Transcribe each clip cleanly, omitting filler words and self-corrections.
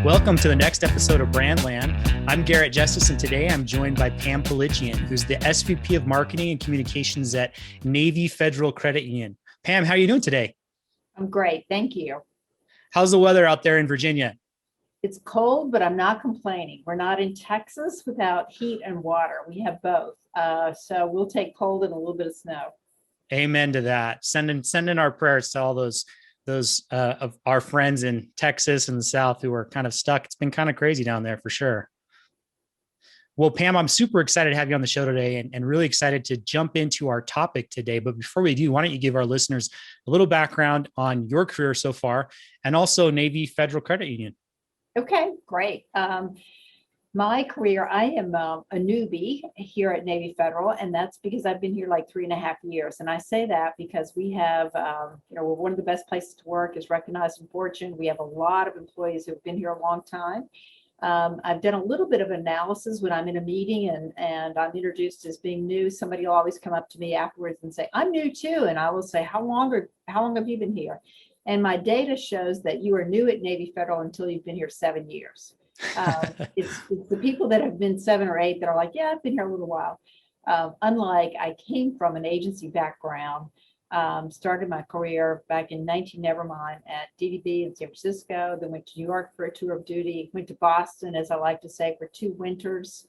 Welcome to the next episode of Brandland. I'm Garrett Justice, and today I'm joined by Pam Piligian, who's the SVP of Marketing and Communications at Navy Federal Credit Union. Pam, how are you doing today? I'm great. Thank you. How's the weather out there in Virginia? It's cold, but I'm not complaining. We're not in Texas without heat and water. We have both. So we'll take cold and a little bit of snow. Amen to that. Sending our prayers to all those of our friends in Texas and the South who are kind of stuck. It's been kind of crazy down there for sure. Well, Pam, I'm super excited to have you on the show today and really excited to jump into our topic today. But before we do, why don't you give our listeners a little background on your career so far and also Navy Federal Credit Union? Okay, great. My career, I am a newbie here at Navy Federal, and that's because I've been here like 3.5 years. And I say that because we have, we're one of the best places to work, is recognized in Fortune. We have a lot of employees who've been here a long time. I've done a little bit of analysis when I'm in a meeting and I'm introduced as being new. Somebody will always come up to me afterwards and say, "I'm new too." And I will say, how long have you been here? And my data shows that you are new at Navy Federal until you've been here 7 years. It's the people that have been 7 or 8 that are like, yeah, I've been here a little while. Unlike I came from an agency background, started my career back in 19 Nevermind at DDB in San Francisco, then went to New York for a tour of duty, went to Boston, as I like to say, for 2 winters,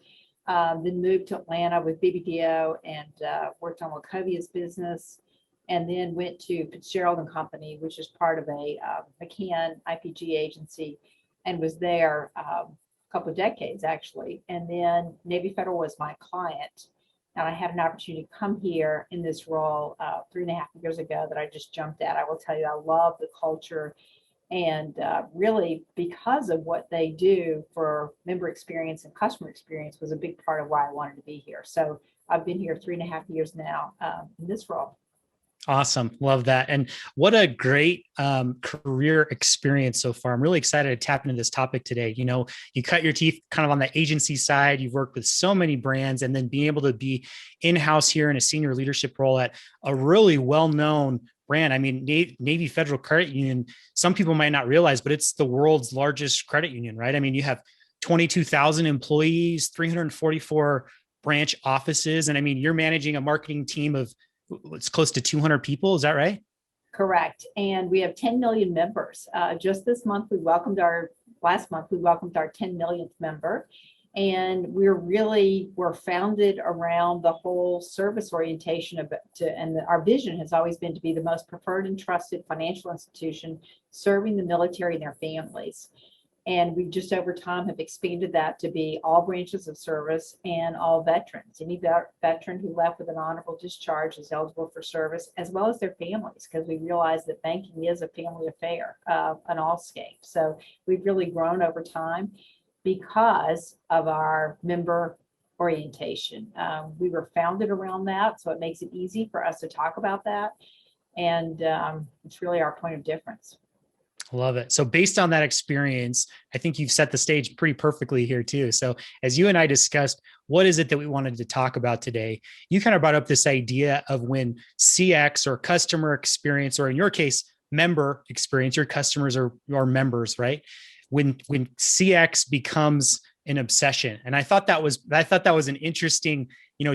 then moved to Atlanta with BBDO and worked on Wachovia's business, and then went to Fitzgerald and Company, which is part of a McCann IPG agency, and was there a couple of decades actually. And then Navy Federal was my client. And I had an opportunity to come here in this role 3.5 years ago that I just jumped at. I will tell you, I love the culture, and really because of what they do for member experience and customer experience was a big part of why I wanted to be here. So I've been here 3.5 years now in this role. Awesome. Love that. And what a great career experience so far. I'm really excited to tap into this topic today. You know, you cut your teeth kind of on the agency side. You've worked with so many brands, and then being able to be in-house here in a senior leadership role at a really well-known brand. I mean, Navy Federal Credit Union, some people might not realize, but it's the world's largest credit union, right? I mean, you have 22,000 employees, 344 branch offices. And I mean, you're managing a marketing team of it's close to 200 people. Is that right? Correct. And we have 10 million members. Just last month, we welcomed our 10 millionth member. And we're founded around the whole service orientation and our vision has always been to be the most preferred and trusted financial institution serving the military and their families. And we just over time have expanded that to be all branches of service and all veterans. Any veteran who left with an honorable discharge is eligible for service, as well as their families, because we realize that banking is a family affair, an all-scape. So we've really grown over time because of our member orientation. We were founded around that, so it makes it easy for us to talk about that. And it's really our point of difference. Love it. So based on that experience, I think you've set the stage pretty perfectly here too. So as you and I discussed, what is it that we wanted to talk about today? You kind of brought up this idea of when CX or customer experience, or in your case, member experience, your customers are your members, right? When CX becomes an obsession. And I thought that was an interesting,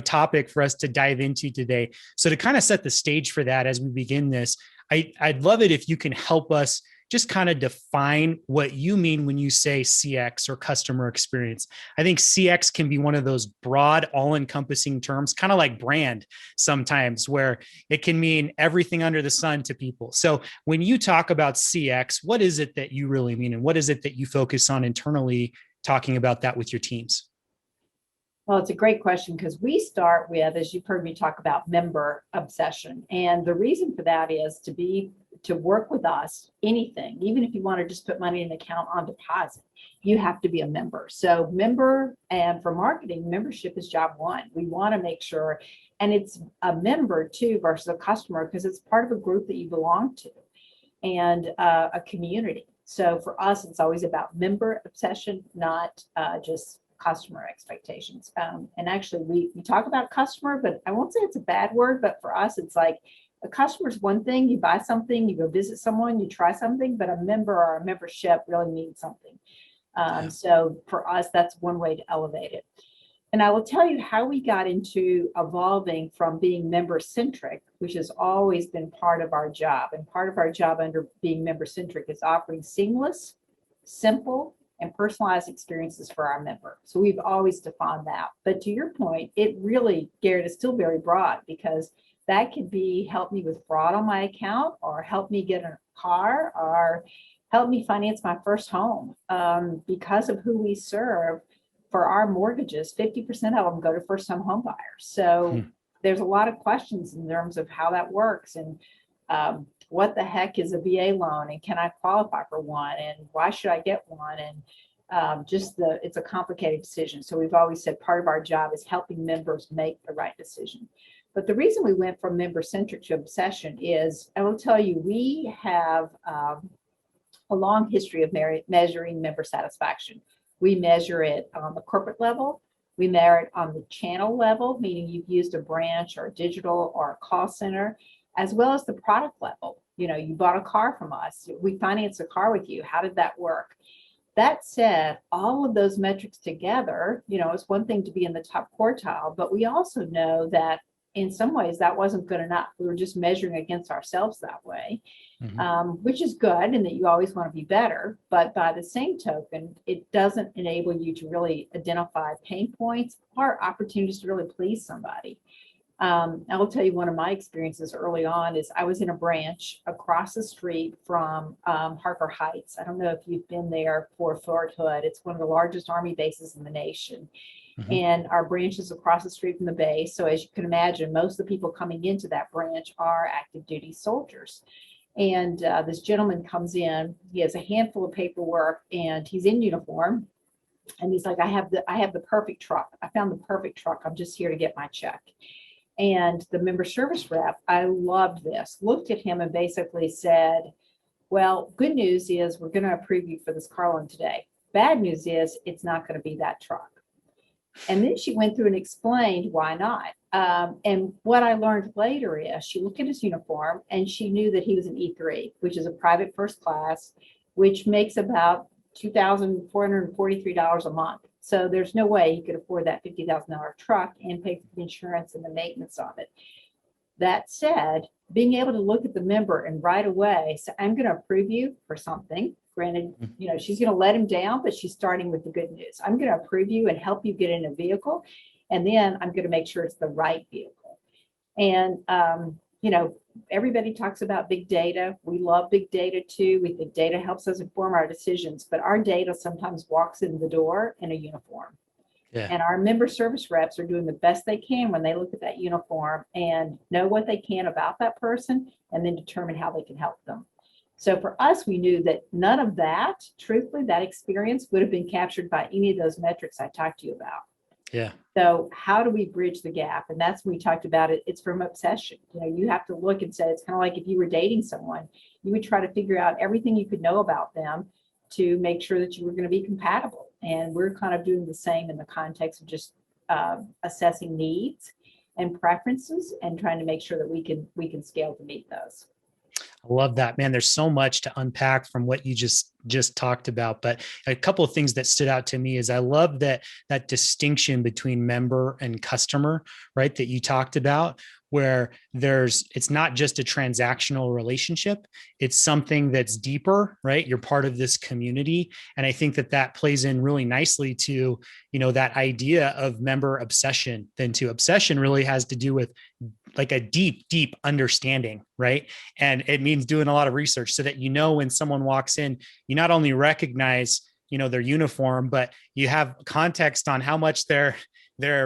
topic for us to dive into today. So to kind of set the stage for that as we begin this, I'd love it if you can help us just kind of define what you mean when you say CX or customer experience. I think CX can be one of those broad, all-encompassing terms, kind of like brand sometimes, where it can mean everything under the sun to people. So when you talk about CX, what is it that you really mean? And what is it that you focus on internally talking about that with your teams? Well, it's a great question because we start with, as you've heard me talk about, member obsession. And the reason for that is to work with us, anything, even if you want to just put money in an account on deposit, you have to be a member. So and for marketing, membership is job one. We want to make sure, and it's a member too versus a customer, because it's part of a group that you belong to and a community. So for us, it's always about member obsession, not just customer expectations. And actually we talk about customer, but I won't say it's a bad word, but for us, it's like a customer is one thing. You buy something, you go visit someone, you try something, but a member or a membership really means something. So for us, that's one way to elevate it. And I will tell you how we got into evolving from being member-centric, which has always been part of our job. And part of our job under being member-centric is offering seamless, simple, and personalized experiences for our member. So we've always defined that. But to your point, it really, Garrett, is still very broad, because that could be help me with fraud on my account, or help me get a car, or help me finance my first home. Because of who we serve, for our mortgages, 50% of them go to first-time home buyers. So there's a lot of questions in terms of how that works, and what the heck is a VA loan, and can I qualify for one, and why should I get one, and it's a complicated decision. So we've always said part of our job is helping members make the right decision. But the reason we went from member-centric to obsession is, I will tell you, we have a long history of measuring member satisfaction. We measure it on the corporate level. We measure it on the channel level, meaning you've used a branch or a digital or a call center, as well as the product level. You know, you bought a car from us. We financed a car with you. How did that work? That said, all of those metrics together, you know, it's one thing to be in the top quartile, but we also know that in some ways that wasn't good enough. We were just measuring against ourselves that way. Which is good, and that you always want to be better. But by the same token, it doesn't enable you to really identify pain points or opportunities to really please somebody. I will tell you, one of my experiences early on is I was in a branch across the street from Harker Heights. I don't know if you've been there for Fort Hood. It's one of the largest Army bases in the nation. And our branch is across the street from the base. So as you can imagine, most of the people coming into that branch are active duty soldiers. And this gentleman comes in, he has a handful of paperwork, and he's in uniform. And he's like, I have the perfect truck. I found the perfect truck. I'm just here to get my check. And the member service rep, I loved this, looked at him and basically said, well, good news is we're going to approve you for this car loan today. Bad news is it's not going to be that truck. And then she went through and explained why not. And what I learned later is she looked at his uniform and she knew that he was an E3, which is a private first class, which makes about $2,443 a month. So there's no way he could afford that $50,000 truck and pay for the insurance and the maintenance of it. That said, being able to look at the member and right away say, I'm going to approve you for something. Granted, you know, she's going to let him down, but she's starting with the good news. I'm going to approve you and help you get in a vehicle. And then I'm going to make sure it's the right vehicle. And, you know, everybody talks about big data. We love big data too. We think data helps us inform our decisions, but our data sometimes walks in the door in a uniform. Yeah. And our member service reps are doing the best they can when they look at that uniform and know what they can about that person and then determine how they can help them. So for us, we knew that none of that, truthfully, that experience would have been captured by any of those metrics I talked to you about. Yeah. So how do we bridge the gap? And that's when we talked about it. It's from obsession. You know, you have to look and say, it's kind of like if you were dating someone, you would try to figure out everything you could know about them to make sure that you were going to be compatible. And we're kind of doing the same in the context of just assessing needs and preferences and trying to make sure that we can scale to meet those. I love that, man. There's so much to unpack from what you just talked about, but a couple of things that stood out to me is I love that distinction between member and customer, right? That you talked about, where it's not just a transactional relationship. It's something that's deeper, right? You're part of this community. And I think that plays in really nicely to, you know, that idea of member obsession. Then to obsession really has to do with like a deep understanding, right? And it means doing a lot of research so that, you know, when someone walks in, you not only recognize, you know, their uniform, but you have context on how much they're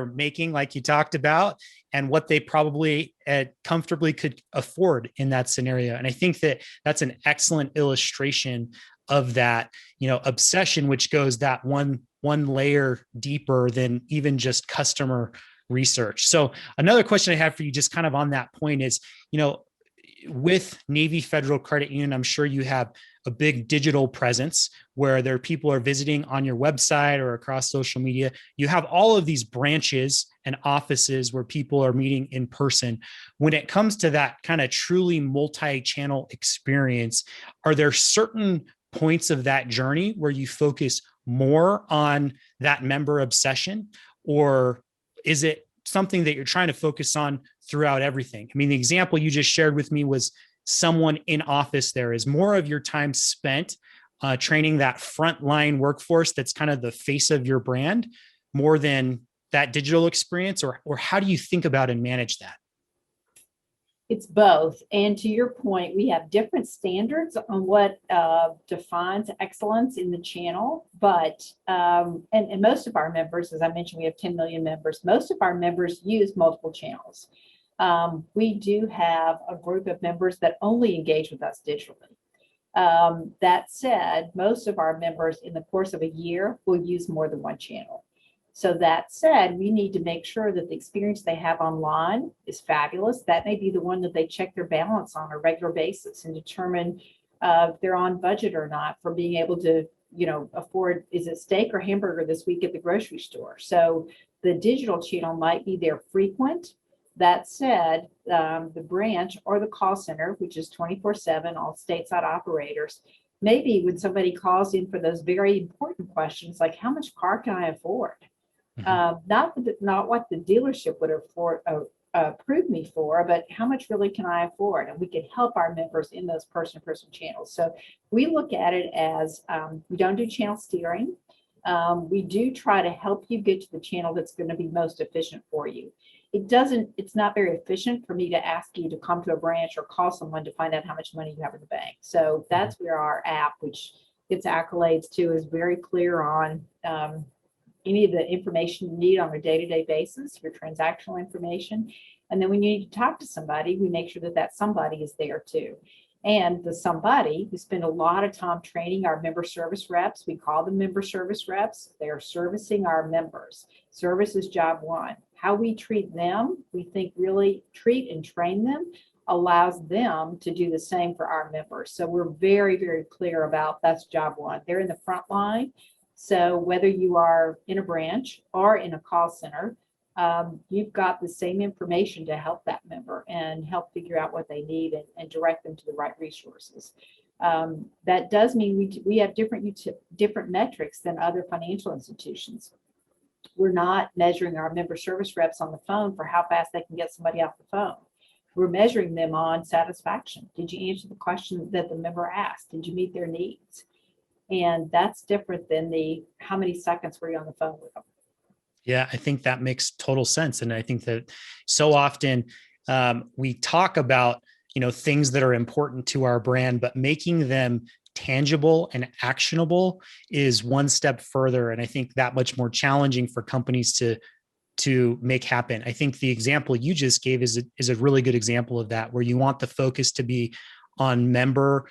making, like you talked about, and what they probably comfortably could afford in that scenario. And I think that's an excellent illustration of that, you know, obsession, which goes that one layer deeper than even just customer research. So another question I have for you, just kind of on that point, is, you know, with Navy Federal Credit Union, I'm sure you have a big digital presence where people are visiting on your website or across social media. You have all of these branches and offices where people are meeting in person. When it comes to that kind of truly multi-channel experience, are there certain points of that journey where you focus more on that member obsession, or is it something that you're trying to focus on throughout everything? I mean, the example you just shared with me was someone in office. There is more of your time spent training that frontline workforce that's kind of the face of your brand more than that digital experience, or how do you think about and manage that? It's both. And to your point, we have different standards on what defines excellence in the channel. But, and most of our members, as I mentioned, we have 10 million members. Most of our members use multiple channels. We do have a group of members that only engage with us digitally. That said, most of our members in the course of a year will use more than one channel. So that said, we need to make sure that the experience they have online is fabulous. That may be the one that they check their balance on a regular basis and determine if they're on budget or not for being able to, afford, is it steak or hamburger this week at the grocery store? So the digital channel might be their frequent. That said, the branch or the call center, which is 24/7, all stateside operators, maybe when somebody calls in for those very important questions, like how much car can I afford? Not what the dealership would afford, approve me for, but how much really can I afford? And we can help our members in those person-to-person channels. So we look at it as we don't do channel steering. We do try to help you get to the channel that's going to be most efficient for you. It's not very efficient for me to ask you to come to a branch or call someone to find out how much money you have in the bank. So that's where our app, which gets accolades too, is very clear on any of the information you need on a day-to-day basis, your transactional information. And then when you need to talk to somebody, we make sure that that somebody is there too. And the somebody, we spend a lot of time training our member service reps. We call them member service reps. They are servicing our members. Service is job one. How we treat them, we think really treat and train them allows them to do the same for our members. So we're very, very clear about that's job one. They're in the front line. So whether you are in a branch or in a call center, you've got the same information to help that member and help figure out what they need and direct them to the right resources. That does mean we have different metrics than other financial institutions. We're not measuring our member service reps on the phone for how fast they can get somebody off the phone. We're measuring them on satisfaction. Did you answer the question that the member asked? Did you meet their needs? And that's different than the how many seconds were you on the phone with them. Yeah, I think that makes total sense. And I think that so often we talk about, things that are important to our brand, but making them tangible and actionable is one step further. And I think that much more challenging for companies to make happen. I think the example you just gave is a really good example of that, where you want the focus to be on member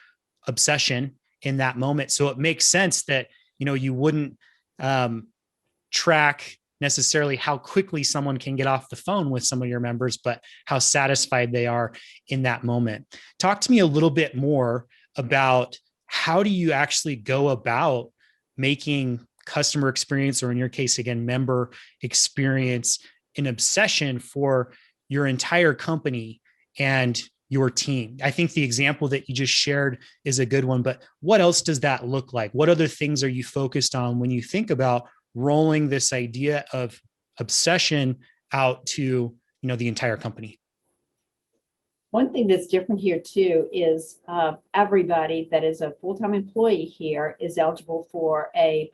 obsession in that moment. So it makes sense that, you wouldn't track necessarily how quickly someone can get off the phone with some of your members, but how satisfied they are in that moment. Talk to me a little bit more about how do you actually go about making customer experience, or in your case, again, member experience, an obsession for your entire company and your team. I think the example that you just shared is a good one, but what else does that look like? What other things are you focused on when you think about rolling this idea of obsession out to, the entire company? One thing that's different here too is everybody that is a full-time employee here is eligible for a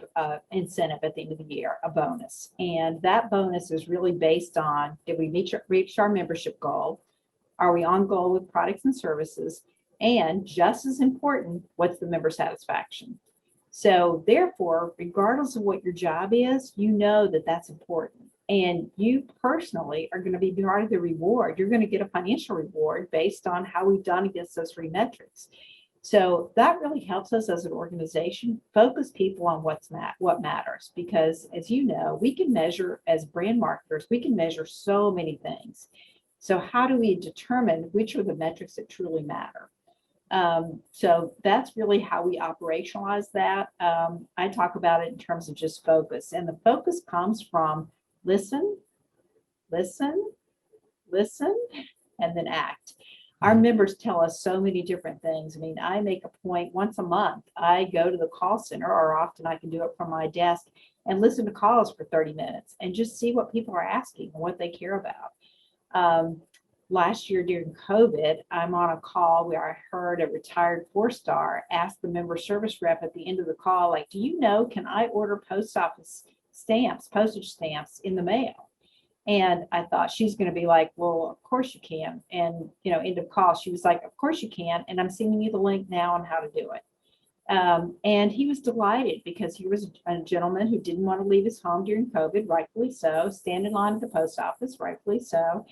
incentive at the end of the year, a bonus. And that bonus is really based on, did we reach our membership goal? Are we on goal with products and services? And just as important, what's the member satisfaction? So therefore, regardless of what your job is, that that's important. And you personally are going to be part of the reward. You're going to get a financial reward based on how we've done against those three metrics. So that really helps us as an organization focus people on what matters. Because as you know, we can measure, as brand marketers, we can measure so many things. So how do we determine which are the metrics that truly matter? So that's really how we operationalize that. I talk about it in terms of just focus. And the focus comes from listen, listen, listen, and then act. Our members tell us so many different things. I mean, I make a point once a month, I go to the call center, or often I can do it from my desk, and listen to calls for 30 minutes and just see what people are asking and what they care about. Last year during COVID, I'm on a call where I heard a retired 4-star ask the member service rep at the end of the call, like, do you know, can I order post office stamps, postage stamps in the mail? And I thought she's going to be like, well, of course you can. And, end of call, she was like, of course you can. And I'm sending you the link now on how to do it. And he was delighted because he was a gentleman who didn't want to leave his home during COVID, rightfully so, stand in line at the post office, rightfully so.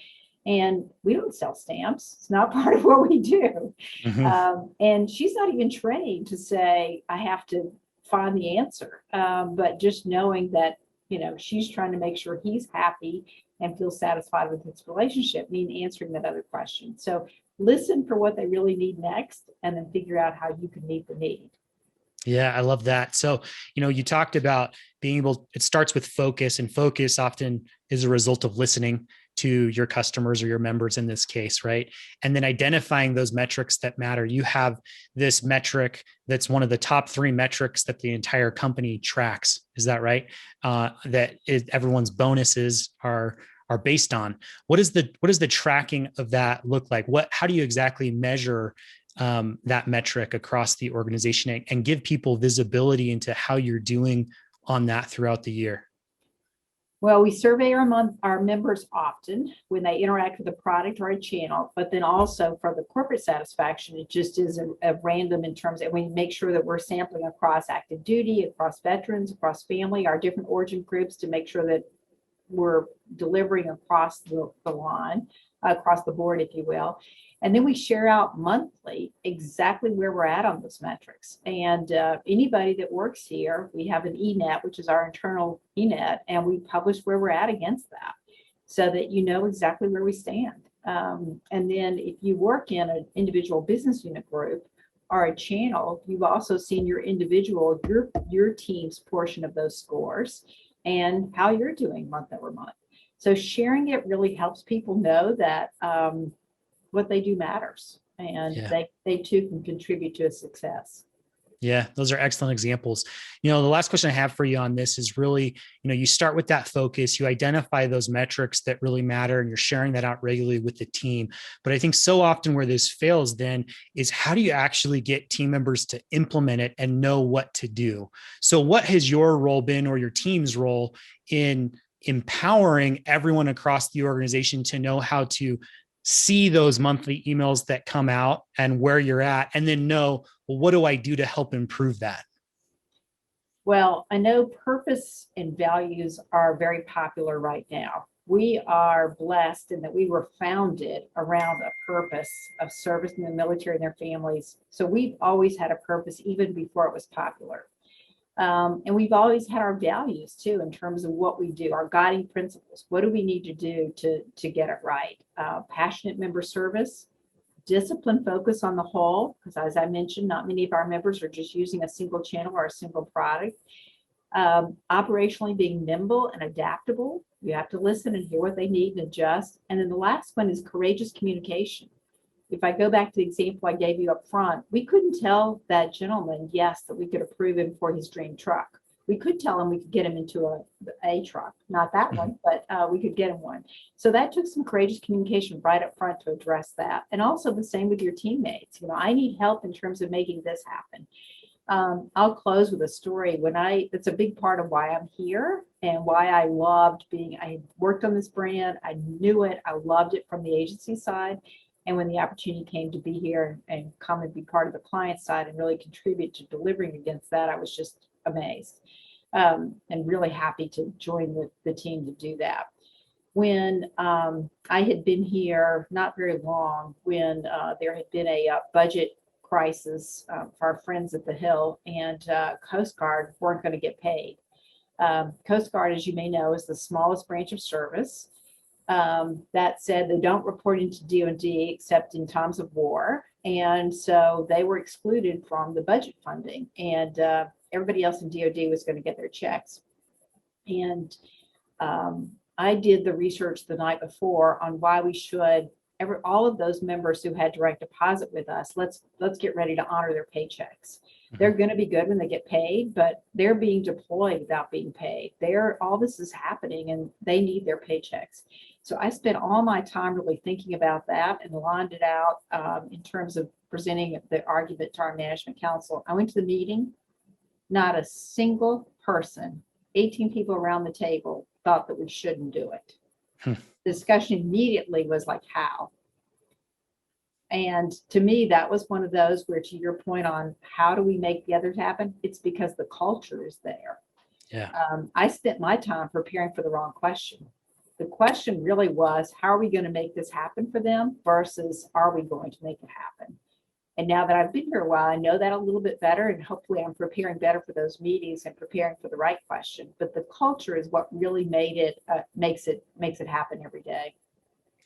And we don't sell stamps. It's not part of what we do. Mm-hmm. And she's not even trained to say, I have to find the answer. But just knowing that, she's trying to make sure he's happy and feels satisfied with his relationship, mean answering that other question. So listen for what they really need next, and then figure out how you can meet the need. Yeah, I love that. So, you talked about being able, it starts with focus, and focus often is a result of listening to your customers or your members in this case, right? And then identifying those metrics that matter. You have this metric that's one of the top 3 metrics that the entire company tracks. Is that right? Everyone's bonuses are based on. What is the tracking of that look like? How do you exactly measure that metric across the organization and give people visibility into how you're doing on that throughout the year? Well, we survey our members often when they interact with a product or a channel, but then also for the corporate satisfaction, it just is a random in terms of, we make sure that we're sampling across active duty, across veterans, across family, our different origin groups, to make sure that we're delivering across the line, across the board, if you will. And then we share out monthly exactly where we're at on those metrics. And anybody that works here, we have an ENET, which is our internal ENET, and we publish where we're at against that, so that you know exactly where we stand. And then if you work in an individual business unit group or a channel, you've also seen your individual, your team's portion of those scores and how you're doing month over month. So sharing it really helps people know that what they do matters, and they too can contribute to a success. Yeah, those are excellent examples. The last question I have for you on this is really, you start with that focus, you identify those metrics that really matter, and you're sharing that out regularly with the team. But I think so often where this fails then is, how do you actually get team members to implement it and know what to do? So what has your role been, or your team's role, in empowering everyone across the organization to know how to see those monthly emails that come out and where you're at, and then know, well, what do I do to help improve that? Well, I know purpose and values are very popular right now. We are blessed in that we were founded around a purpose of service in the military and their families. So we've always had a purpose even before it was popular. And we've always had our values too, in terms of what we do, our guiding principles. What do we need to do to get it right? Passionate member service, discipline, focus on the whole, because as I mentioned, not many of our members are just using a single channel or a single product. Operationally being nimble and adaptable. You have to listen and hear what they need and adjust. And then the last one is courageous communication. If I go back to the example I gave you up front, we couldn't tell that gentleman, yes, that we could approve him for his dream truck. We could tell him we could get him into a truck, not that one, but we could get him one. So that took some courageous communication right up front to address that. And also the same with your teammates. I need help in terms of making this happen. I'll close with a story. It's a big part of why I'm here and why I worked on this brand. I knew it. I loved it from the agency side. And when the opportunity came to be here and come and be part of the client side and really contribute to delivering against that, I was just amazed and really happy to join the team to do that. When I had been here not very long, when there had been a budget crisis for our friends at the Hill, and Coast Guard weren't going to get paid. Coast Guard, as you may know, is the smallest branch of service. That said, they don't report into DoD except in times of war. And so they were excluded from the budget funding, and everybody else in DoD was going to get their checks. And I did the research the night before on why all of those members who had direct deposit with us, let's get ready to honor their paychecks. They're going to be good when they get paid, but they're being deployed without being paid. All this is happening and they need their paychecks. So I spent all my time really thinking about that and lined it out in terms of presenting the argument to our management council. I went to the meeting, not a single person, 18 people around the table thought that we shouldn't do it. The discussion immediately was like, how? And to me, that was one of those where, to your point on how do we make the others happen, it's because the culture is there. Yeah. I spent my time preparing for the wrong question. The question really was, how are we going to make this happen for them versus are we going to make it happen? And now that I've been here a while, I know that a little bit better, and hopefully I'm preparing better for those meetings and preparing for the right question. But the culture is what really makes it happen every day.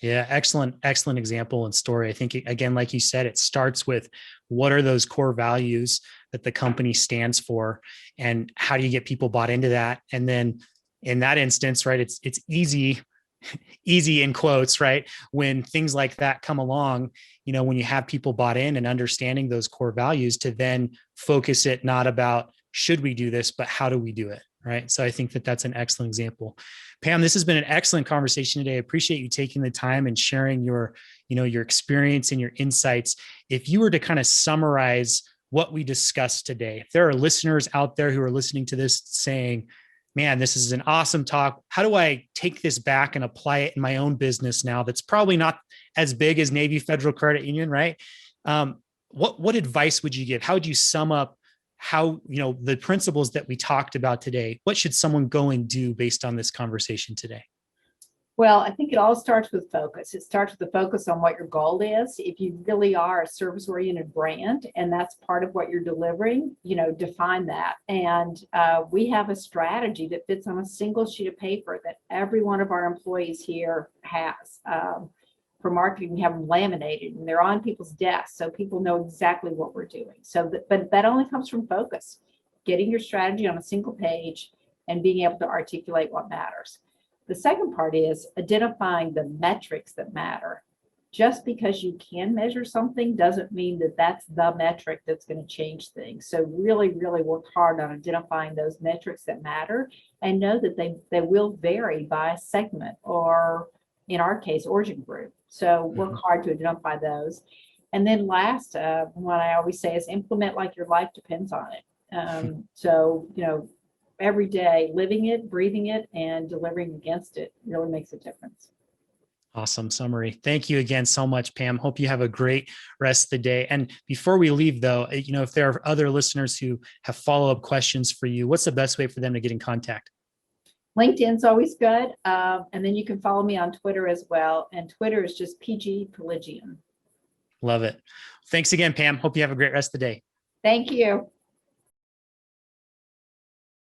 Yeah, excellent example and story. I think, again, like you said, it starts with what are those core values that the company stands for, and how do you get people bought into that? And then in that instance, right, it's easy in quotes, right? When things like that come along, when you have people bought in and understanding those core values, to then focus it not about should we do this, but how do we do it? Right. So I think that that's an excellent example. Pam, this has been an excellent conversation today. I appreciate you taking the time and sharing your experience and your insights. If you were to kind of summarize what we discussed today, if there are listeners out there who are listening to this saying, man, this is an awesome talk. How do I take this back and apply it in my own business now? That's probably not as big as Navy Federal Credit Union, right? What advice would you give? How would you sum up how, the principles that we talked about today? What should someone go and do based on this conversation today? Well, I think it all starts with focus. It starts with the focus on what your goal is. If you really are a service-oriented brand and that's part of what you're delivering, define that. And we have a strategy that fits on a single sheet of paper that every one of our employees here has. For marketing, we have them laminated and they're on people's desks, so people know exactly what we're doing. But that only comes from focus, getting your strategy on a single page and being able to articulate what matters. The second part is identifying the metrics that matter. Just because you can measure something doesn't mean that that's the metric that's going to change things. So really, really work hard on identifying those metrics that matter and know that they will vary by segment or, in our case, origin group. So work hard to identify those. And then last, what I always say is implement like your life depends on it. So, every day, living it, breathing it, and delivering against it really makes a difference. Awesome summary. Thank you again so much, Pam. Hope you have a great rest of the day. And before we leave, though, if there are other listeners who have follow-up questions for you, what's the best way for them to get in contact? LinkedIn's always good. And then you can follow me on Twitter as well. And Twitter is just PG Piligian. Love it. Thanks again, Pam. Hope you have a great rest of the day. Thank you.